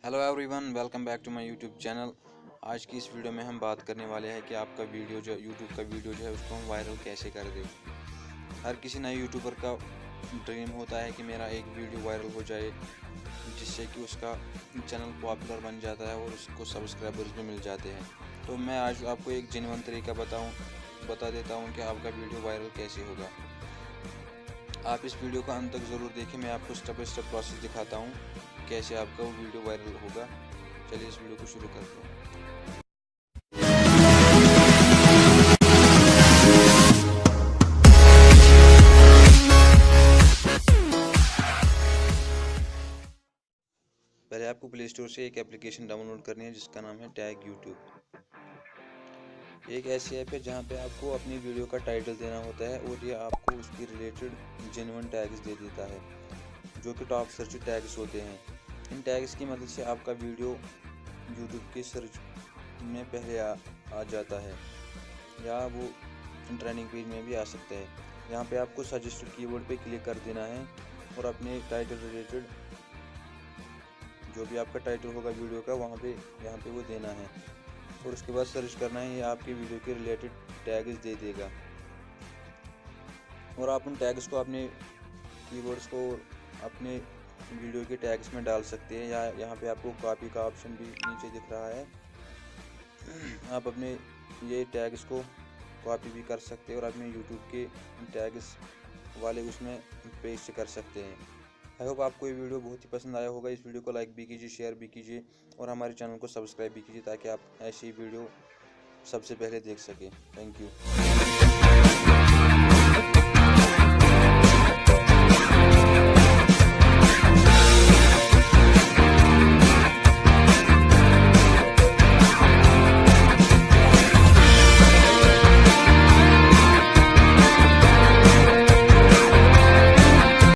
Hello everyone, welcome back to my YouTube channel. आज की इस वीडियो में हम बात करने वाले हैं कि आपका वीडियो जो यूट्यूब का वीडियो जो है उसको हम वायरल कैसे कर दें। हर किसी नए यूट्यूबर का ड्रीम होता है कि मेरा एक वीडियो वायरल हो जाए, जिससे कि उसका चैनल पॉपुलर बन जाता है और उसको सब्सक्राइबर्स भी मिल जाते हैं। तो मैं आज आपको एक जेन्युइन तरीका बता देता हूँ कि आपका वीडियो वायरल कैसे होगा। आप इस वीडियो को अंत तक ज़रूर देखें। मैं आपको स्टेप बाय स्टेप प्रोसेस दिखाता हूँ कैसे आपका वो वीडियो वायरल होगा। चलिए इस वीडियो को शुरू करते हैं। पहले आपको प्ले स्टोर से एक एप्लीकेशन डाउनलोड करनी है जिसका नाम है टैग यूट्यूब। एक ऐसी ऐप है जहाँ पे आपको अपनी वीडियो का टाइटल देना होता है और ये आपको उसकी रिलेटेड जेन्युइन टैग्स दे देता है, जो कि टॉप सर्च टैग्स होते हैं। इन टैग्स की मदद से आपका वीडियो यूट्यूब के सर्च में पहले आ जाता है, या वो ट्रेंडिंग पेज में भी आ सकता है। यहाँ पे आपको सजेस्टेड कीवर्ड पे क्लिक कर देना है और अपने टाइटल रिलेटेड जो भी आपका टाइटल होगा वीडियो का यहाँ पे वो देना है और उसके बाद सर्च करना है। ये आपकी वीडियो के रिलेटेड टैग्स दे देगा और आप उन टैग्स को अपने कीवर्ड्स को अपने वीडियो के टैग्स में डाल सकते हैं। या यहाँ पे आपको कॉपी का ऑप्शन भी नीचे दिख रहा है। आप अपने ये टैग्स को कॉपी भी कर सकते हैं और अपने यूट्यूब के टैग्स वाले उसमें पेस्ट कर सकते हैं। आई होप आपको ये वीडियो बहुत ही पसंद आया होगा। इस वीडियो को लाइक भी कीजिए, शेयर भी कीजिए और हमारे चैनल को सब्सक्राइब भी कीजिए ताकि आप ऐसी वीडियो सबसे पहले देख सकें। Thank you.